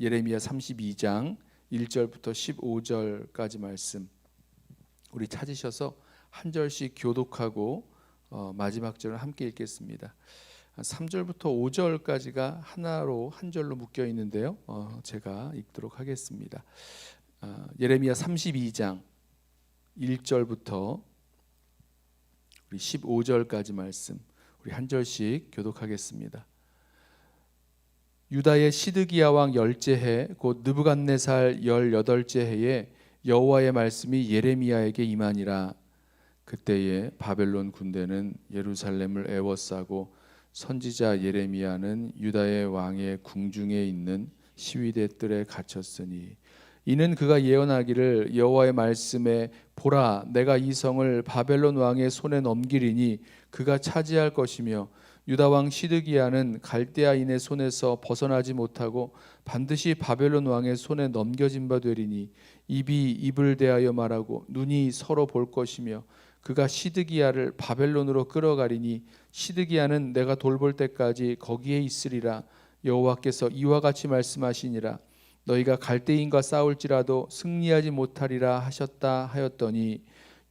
예레미야 32장 1절부터 15절까지 말씀 우리 찾으셔서 한 절씩 교독하고 마지막 절을 함께 읽겠습니다. 3절부터 5절까지가 하나로 한 절로 묶여 있는데요. 제가 읽도록 하겠습니다. 예레미야 32장 1절부터 우리 15절까지 말씀 우리 한 절씩 교독하겠습니다. 유다의 시드기야 왕 10째 해 곧 느부갓네살 18째 해에 여호와의 말씀이 예레미야에게 임하니라. 그때에 바벨론 군대는 예루살렘을 에워싸고 선지자 예레미야는 유다의 왕의 궁중에 있는 시위대 뜰에 갇혔으니 이는 그가 예언하기를 여호와의 말씀에 보라 내가 이 성을 바벨론 왕의 손에 넘기리니 그가 차지할 것이며 유다 왕 시드기야는 갈대아인의 손에서 벗어나지 못하고 반드시 바벨론 왕의 손에 넘겨진 바 되리니 입이 입을 대하여 말하고 눈이 서로 볼 것이며 그가 시드기야를 바벨론으로 끌어가리니 시드기야는 내가 돌볼 때까지 거기에 있으리라. 여호와께서 이와 같이 말씀하시니라. 너희가 갈대인과 싸울지라도 승리하지 못하리라 하셨다 하였더니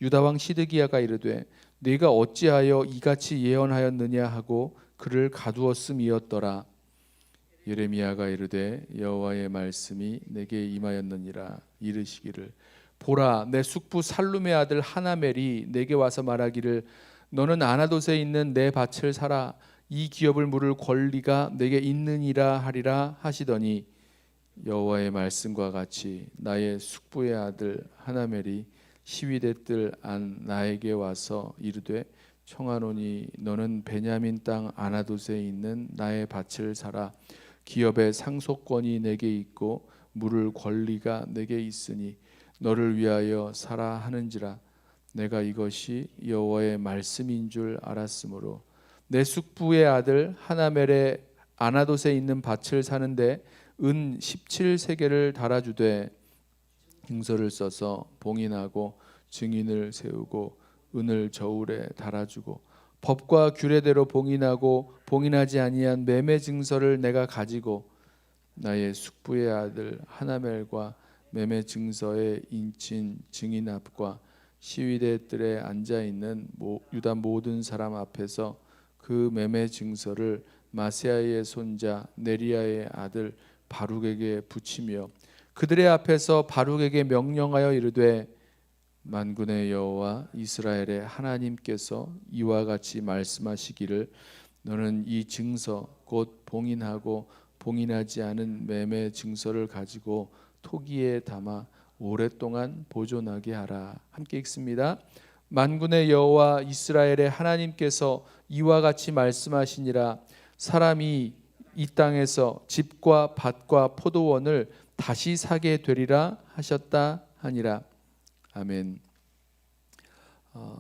유다 왕 시드기야가 이르되 네가 어찌하여 이같이 예언하였느냐 하고 그를 가두었음이었더라. 예레미야가 이르되 여호와의 말씀이 내게 임하였느니라. 이르시기를 보라 내 숙부 살룸의 아들 하나멜이 내게 와서 말하기를 너는 아나돗에 있는 내 밭을 사라. 이 기업을 물을 권리가 내게 있느니라 하리라 하시더니 여호와의 말씀과 같이 나의 숙부의 아들 하나멜이 시위대 뜰 안 나에게 와서 이르되 청하노니 너는 베냐민 땅 아나돗에 있는 나의 밭을 사라. 기업의 상속권이 내게 있고 물을 권리가 내게 있으니 너를 위하여 사라 하는지라. 내가 이것이 여호와의 말씀인 줄 알았으므로 내 숙부의 아들 하나멜의 아나돗에 있는 밭을 사는데 은 17세겔을 달아주되 증서를 써서 봉인하고 증인을 세우고 은을 저울에 달아주고 법과 규례대로 봉인하고 봉인하지 아니한 매매 증서를 내가 가지고 나의 숙부의 아들 하나멜과 매매 증서의 인친 증인 앞과 시위대 뜰에 앉아 있는 유다 모든 사람 앞에서 그 매매 증서를 마세야의 손자 네리야의 아들 바룩에게 붙이며 그들의 앞에서 바룩에게 명령하여 이르되 만군의 여호와 이스라엘의 하나님께서 이와 같이 말씀하시기를 너는 이 증서 곧 봉인하고 봉인하지 않은 매매 증서를 가지고 토기에 담아 오랫동안 보존하게 하라. 함께 읽습니다. 만군의 여호와 이스라엘의 하나님께서 이와 같이 말씀하시니라. 사람이 이 땅에서 집과 밭과 포도원을 다시 사게 되리라 하셨다 하니라. 아멘.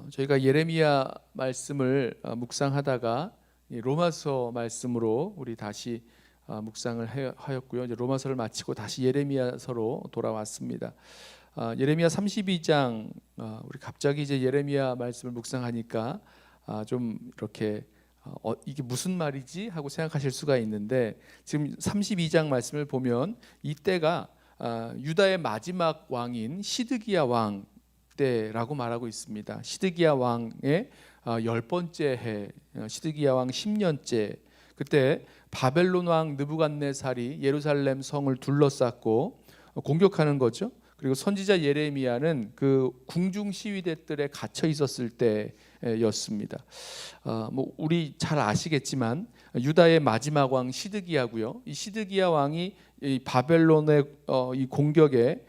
저희가 예레미야 말씀을 묵상하다가 로마서 말씀으로 우리 다시 묵상을 하였고요. 이제 로마서를 마치고 다시 예레미야서로 돌아왔습니다. 예레미야 32장 우리 갑자기 이제 예레미야 말씀을 묵상하니까 좀 이렇게 이게 무슨 말이지 하고 생각하실 수가 있는데 지금 32장 말씀을 보면 이때가 유다의 마지막 왕인 시드기야 왕 때라고 말하고 있습니다. 시드기야 왕의 10번째 해, 시드기야 왕 10년째 그때 바벨론 왕 느부갓네살이 예루살렘 성을 둘러쌌고 공격하는 거죠. 그리고 선지자 예레미야는 그 궁중 시위대 뜰에 갇혀 있었을 때였습니다. 우리 잘 아시겠지만 유다의 마지막 왕 시드기야고요. 이 시드기야 왕이 이 바벨론의 이 공격에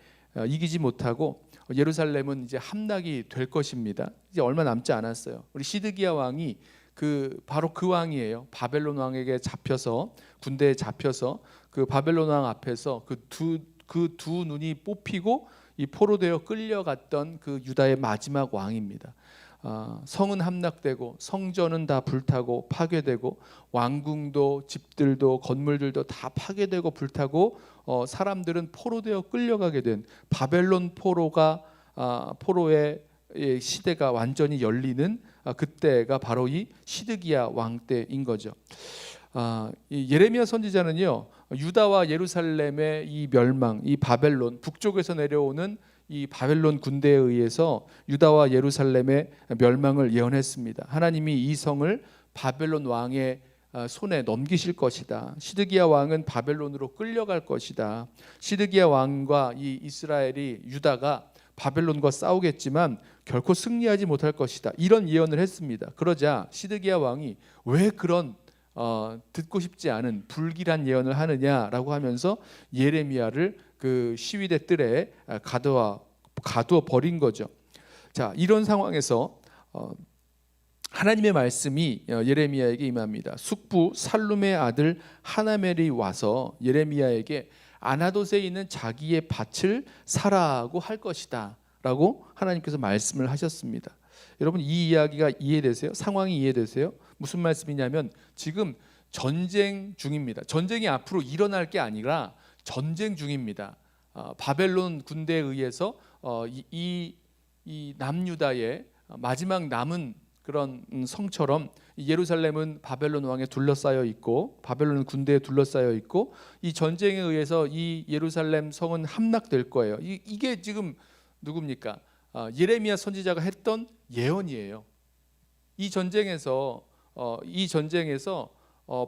이기지 못하고 예루살렘은 이제 함락이 될 것입니다. 이제 얼마 남지 않았어요. 우리 시드기야 왕이 바로 그 왕이에요. 바벨론 왕에게 잡혀서 군대에 잡혀서 그 바벨론 왕 앞에서 그 두 눈이 뽑히고 이 포로되어 끌려갔던 그 유다의 마지막 왕입니다. 성은 함락되고 성전은 다 불타고 파괴되고 왕궁도 집들도 건물들도 다 파괴되고 불타고 사람들은 포로되어 끌려가게 된 바벨론 포로의 시대가 완전히 열리는 그때가 바로 이 시드기야 왕 때인 거죠. 이 예레미야 선지자는요, 유다와 예루살렘의 이 멸망, 이 바벨론 북쪽에서 내려오는 이 바벨론 군대에 의해서 유다와 예루살렘의 멸망을 예언했습니다. 하나님이 이 성을 바벨론 왕의 손에 넘기실 것이다. 시드기야 왕은 바벨론으로 끌려갈 것이다. 시드기야 왕과 이 이스라엘이 유다가 바벨론과 싸우겠지만 결코 승리하지 못할 것이다. 이런 예언을 했습니다. 그러자 시드기야 왕이 왜 그런 듣고 싶지 않은 불길한 예언을 하느냐라고 하면서 예레미야를 그 시위대 뜰에 가두어 버린 거죠. 자, 이런 상황에서 하나님의 말씀이 예레미야에게 임합니다. 숙부 살룸의 아들 하나멜이 와서 예레미야에게 아나돗에 있는 자기의 밭을 사라고 할 것이다 라고 하나님께서 말씀을 하셨습니다. 여러분, 이 이야기가 이해되세요? 상황이 이해되세요? 무슨 말씀이냐면 지금 전쟁 중입니다. 전쟁이 앞으로 일어날 게 아니라 전쟁 중입니다. 바벨론 군대에 의해서 이 남유다의 마지막 남은 그런 성처럼 예루살렘은 바벨론 왕에 둘러싸여 있고 바벨론 군대에 둘러싸여 있고 이 전쟁에 의해서 이 예루살렘 성은 함락될 거예요. 이게 지금 누굽니까? 예레미야 선지자가 했던 예언이에요. 이 전쟁에서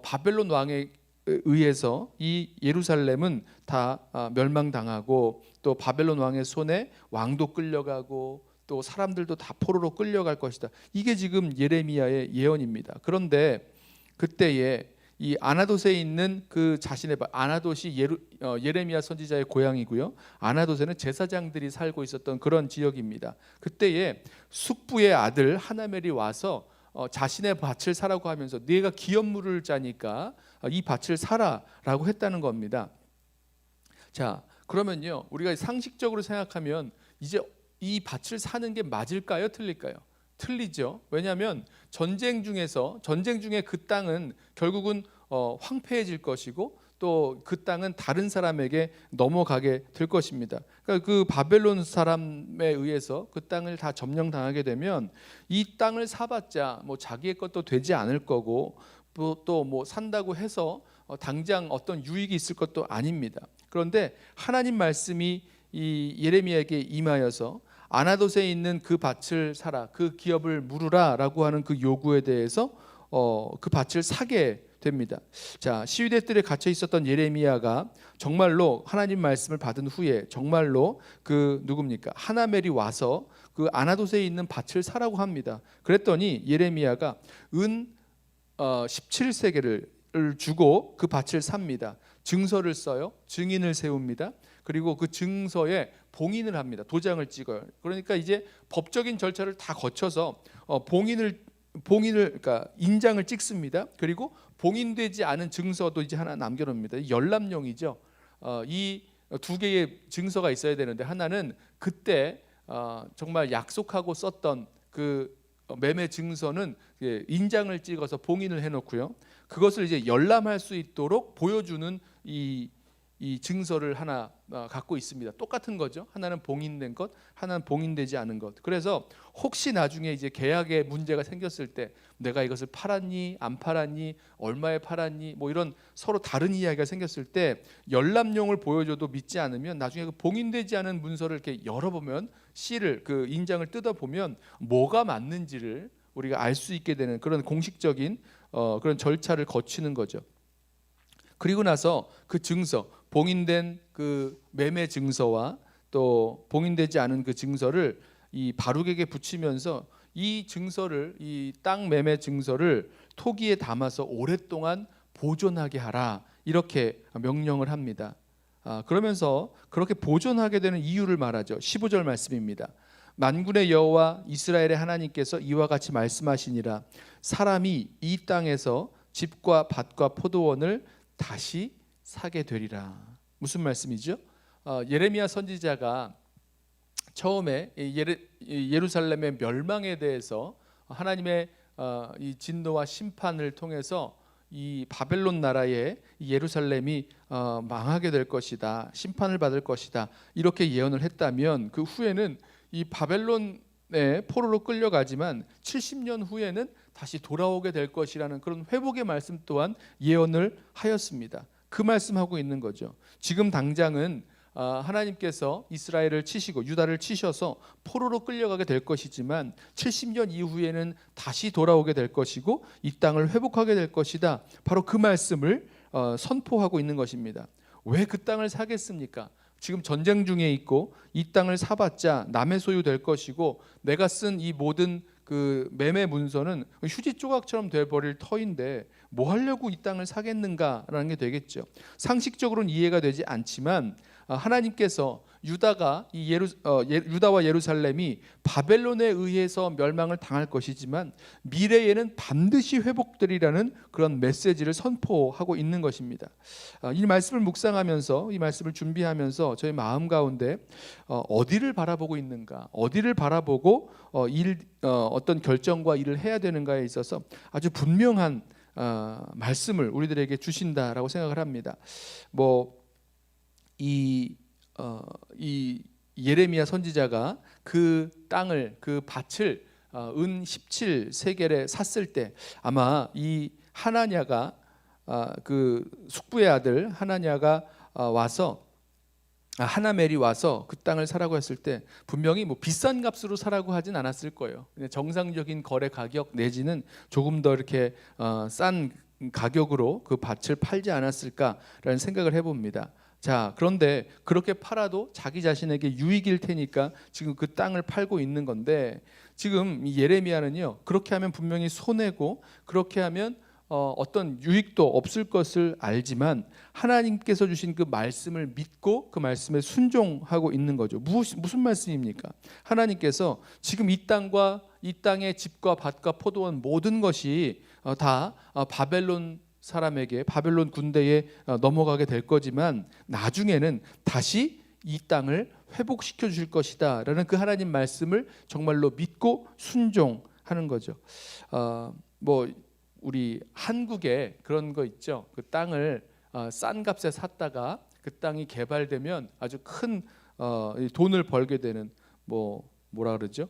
바벨론 왕에 의해서 이 예루살렘은 다 멸망당하고 또 바벨론 왕의 손에 왕도 끌려가고 또 사람들도 다 포로로 끌려갈 것이다. 이게 지금 예레미야의 예언입니다. 그런데 그때에 이 아나돗에 있는 그 자신의 아나돗이 예레미야 선지자의 고향이고요. 아나돗에는 제사장들이 살고 있었던 그런 지역입니다. 그때에 숙부의 아들 하나멜이 와서 자신의 밭을 사라고 하면서 네가 기업물을 짜니까 이 밭을 사라라고 했다는 겁니다. 자, 그러면요, 우리가 상식적으로 생각하면 이제 이 밭을 사는 게 맞을까요? 틀릴까요? 틀리죠. 왜냐하면 전쟁 중에 그 땅은 결국은 황폐해질 것이고 또 그 땅은 다른 사람에게 넘어가게 될 것입니다. 그러니까 그 바벨론 사람에 의해서 그 땅을 다 점령당하게 되면 이 땅을 사봤자 뭐 자기의 것도 되지 않을 거고 또 뭐 산다고 해서 당장 어떤 유익이 있을 것도 아닙니다. 그런데 하나님 말씀이 이 예레미야에게 임하여서 아나돗에 있는 그 밭을 사라, 그 기업을 물으라라고 하는 그 요구에 대해서 그 밭을 사게 됩니다. 자, 시위대 뜰에 갇혀 있었던 예레미야가 정말로 하나님 말씀을 받은 후에 정말로 그 누굽니까? 하나멜이 와서 그 아나돗에 있는 밭을 사라고 합니다. 그랬더니 예레미야가 은 17세겔을 주고 그 밭을 삽니다. 증서를 써요. 증인을 세웁니다. 그리고 그 증서에 봉인을 합니다. 도장을 찍어요. 그러니까 이제 법적인 절차를 다 거쳐서 봉인을 그러니까 인장을 찍습니다. 그리고 봉인되지 않은 증서도 이제 하나 남겨놓습니다. 열람용이죠. 이 두 개의 증서가 있어야 되는데 하나는 그때 정말 약속하고 썼던 그 매매 증서는 인장을 찍어서 봉인을 해놓고요. 그것을 이제 열람할 수 있도록 보여주는 이 증서를 하나 갖고 있습니다. 똑같은 거죠. 하나는 봉인된 것, 하나는 봉인되지 않은 것. 그래서 혹시 나중에 이제 계약에 문제가 생겼을 때 내가 이것을 팔았니, 안 팔았니, 얼마에 팔았니, 뭐 이런 서로 다른 이야기가 생겼을 때 열람용을 보여줘도 믿지 않으면 나중에 그 봉인되지 않은 문서를 이렇게 열어보면 씨를 그 인장을 뜯어보면 뭐가 맞는지를 우리가 알 수 있게 되는 그런 공식적인 그런 절차를 거치는 거죠. 그리고 나서 그 증서, 봉인된 그 매매 증서와 또 봉인되지 않은 그 증서를 이 바룩에게 붙이면서 이 증서를, 이 땅 매매 증서를 토기에 담아서 오랫동안 보존하게 하라, 이렇게 명령을 합니다. 그러면서 그렇게 보존하게 되는 이유를 말하죠. 15절 말씀입니다. 만군의 여호와 이스라엘의 하나님께서 이와 같이 말씀하시니라. 사람이 이 땅에서 집과 밭과 포도원을 다시 사게 되리라. 무슨 말씀이죠? 예레미야 선지자가 처음에 예루살렘의 멸망에 대해서 하나님의 이 진노와 심판을 통해서 이 바벨론 나라의 예루살렘이 망하게 될 것이다, 심판을 받을 것이다, 이렇게 예언을 했다면 그 후에는 이 바벨론의 포로로 끌려가지만 70년 후에는 다시 돌아오게 될 것이라는 그런 회복의 말씀 또한 예언을 하였습니다. 그 말씀하고 있는 거죠. 지금 당장은 하나님께서 이스라엘을 치시고 유다를 치셔서 포로로 끌려가게 될 것이지만 70년 이후에는 다시 돌아오게 될 것이고 이 땅을 회복하게 될 것이다. 바로 그 말씀을 선포하고 있는 것입니다. 왜 그 땅을 사겠습니까? 지금 전쟁 중에 있고 이 땅을 사봤자 남의 소유 될 것이고 내가 쓴 이 모든 그 매매 문서는 휴지 조각처럼 돼버릴 터인데 뭐 하려고 이 땅을 사겠는가라는 게 되겠죠. 상식적으로는 이해가 되지 않지만 하나님께서 유다와 예루살렘이 바벨론에 의해서 멸망을 당할 것이지만 미래에는 반드시 회복되리라는 그런 메시지를 선포하고 있는 것입니다. 이 말씀을 묵상하면서 이 말씀을 준비하면서 저희 마음 가운데 어디를 바라보고 있는가, 어디를 바라보고 어떤 결정과 일을 해야 되는가에 있어서 아주 분명한 말씀을 우리들에게 주신다라고 생각을 합니다. 이 예레미야 선지자가 그 땅을 그 밭을 은 17세겔에 샀을 때 아마 이 하나냐가 그 숙부의 아들 하나냐가 와서 하나멜이 와서 그 땅을 사라고 했을 때 분명히 뭐 비싼 값으로 사라고 하진 않았을 거예요. 정상적인 거래 가격 내지는 조금 더 이렇게 싼 가격으로 그 밭을 팔지 않았을까라는 생각을 해봅니다. 자, 그런데 그렇게 팔아도 자기 자신에게 유익일 테니까 지금 그 땅을 팔고 있는 건데 지금 이 예레미야는요 그렇게 하면 분명히 손해고 그렇게 하면 어떤 유익도 없을 것을 알지만 하나님께서 주신 그 말씀을 믿고 그 말씀에 순종하고 있는 거죠. 무슨 말씀입니까? 하나님께서 지금 이 땅과 이 땅의 집과 밭과 포도원 모든 것이 다 바벨론 사람에게 바벨론 군대에 넘어가게 될 거지만 나중에는 다시 이 땅을 회복시켜 주실 것이다 라는 그 하나님 말씀을 정말로 믿고 순종하는 거죠. 우리 한국에 그런 거 있죠. 그 땅을 싼 값에 샀다가 그 땅이 개발되면 아주 큰 돈을 벌게 되는 뭐라 그러죠?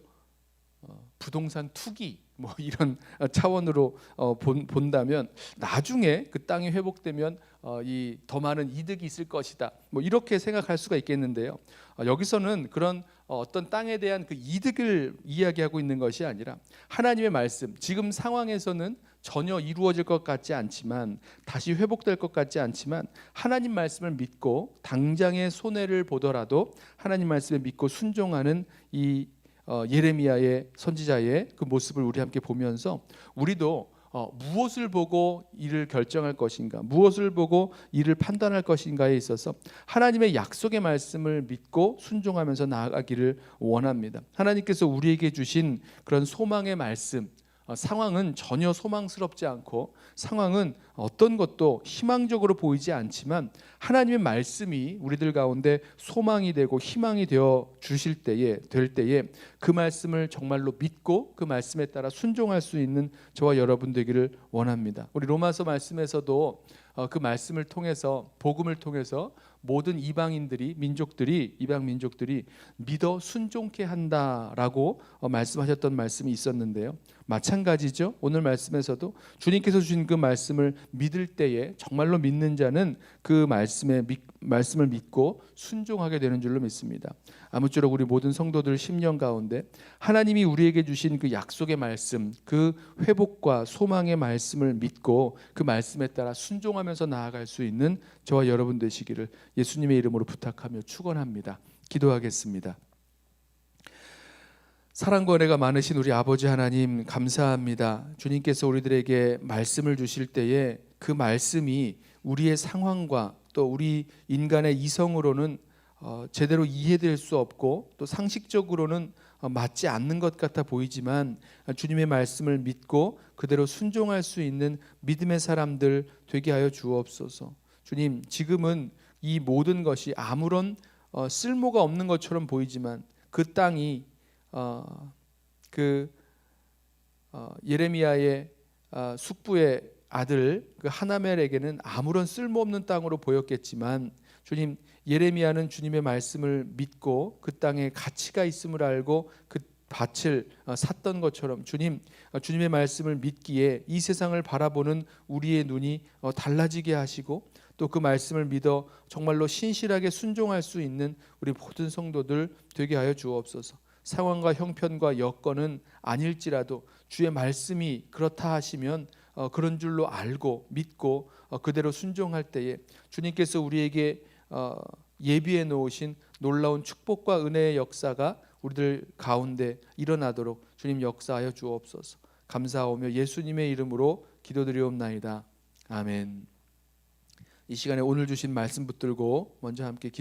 부동산 투기 이런 차원으로 본다면 나중에 그 땅이 회복되면 이 더 많은 이득이 있을 것이다. 이렇게 생각할 수가 있겠는데요. 여기서는 그런 어떤 땅에 대한 그 이득을 이야기하고 있는 것이 아니라 하나님의 말씀, 지금 상황에서는 전혀 이루어질 것 같지 않지만 다시 회복될 것 같지 않지만 하나님 말씀을 믿고 당장의 손해를 보더라도 하나님 말씀을 믿고 순종하는 이 예레미야의 선지자의 그 모습을 우리 함께 보면서 우리도 무엇을 보고 일을 결정할 것인가, 무엇을 보고 일을 판단할 것인가에 있어서 하나님의 약속의 말씀을 믿고 순종하면서 나아가기를 원합니다. 하나님께서 우리에게 주신 그런 소망의 말씀, 상황은 전혀 소망스럽지 않고 상황은 어떤 것도 희망적으로 보이지 않지만 하나님의 말씀이 우리들 가운데 소망이 되고 희망이 되어 주실 때에 그 말씀을 정말로 믿고 그 말씀에 따라 순종할 수 있는 저와 여러분 되기를 원합니다. 우리 로마서 말씀에서도 그 말씀을 통해서 복음을 통해서 모든 이방 민족들이 믿어 순종케 한다라고 말씀하셨던 말씀이 있었는데요. 마찬가지죠. 오늘 말씀에서도 주님께서 주신 그 말씀을 믿을 때에 정말로 믿는 자는 그 말씀을 믿고 순종하게 되는 줄로 믿습니다. 아무쪼록 우리 모든 성도들 심령 가운데 하나님이 우리에게 주신 그 약속의 말씀, 그 회복과 소망의 말씀을 믿고 그 말씀에 따라 순종하면서 나아갈 수 있는 저와 여러분 되시기를 예수님의 이름으로 부탁하며 축원합니다. 기도하겠습니다. 사랑과 은혜가 많으신 우리 아버지 하나님 감사합니다. 주님께서 우리들에게 말씀을 주실 때에 그 말씀이 우리의 상황과 또 우리 인간의 이성으로는 제대로 이해될 수 없고 또 상식적으로는 맞지 않는 것 같아 보이지만 주님의 말씀을 믿고 그대로 순종할 수 있는 믿음의 사람들 되게 하여 주옵소서. 주님, 지금은 이 모든 것이 아무런 쓸모가 없는 것처럼 보이지만 그 땅이 예레미야의 숙부의 아들 그 하나멜에게는 아무런 쓸모없는 땅으로 보였겠지만 예레미야는 주님의 말씀을 믿고 그 땅에 가치가 있음을 알고 그 밭을 샀던 것처럼 주님, 주님의 말씀을 믿기에 이 세상을 바라보는 우리의 눈이 달라지게 하시고 또 그 말씀을 믿어 정말로 신실하게 순종할 수 있는 우리 모든 성도들 되게 하여 주옵소서. 상황과 형편과 여건은 아닐지라도 주의 말씀이 그렇다 하시면 그런 줄로 알고 믿고 그대로 순종할 때에 주님께서 우리에게 예비해 놓으신 놀라운 축복과 은혜의 역사가 우리들 가운데 일어나도록 주님 역사하여 주옵소서. 감사하오며 예수님의 이름으로 기도드리옵나이다. 아멘. 이 시간에 오늘 주신 말씀 붙들고 먼저 함께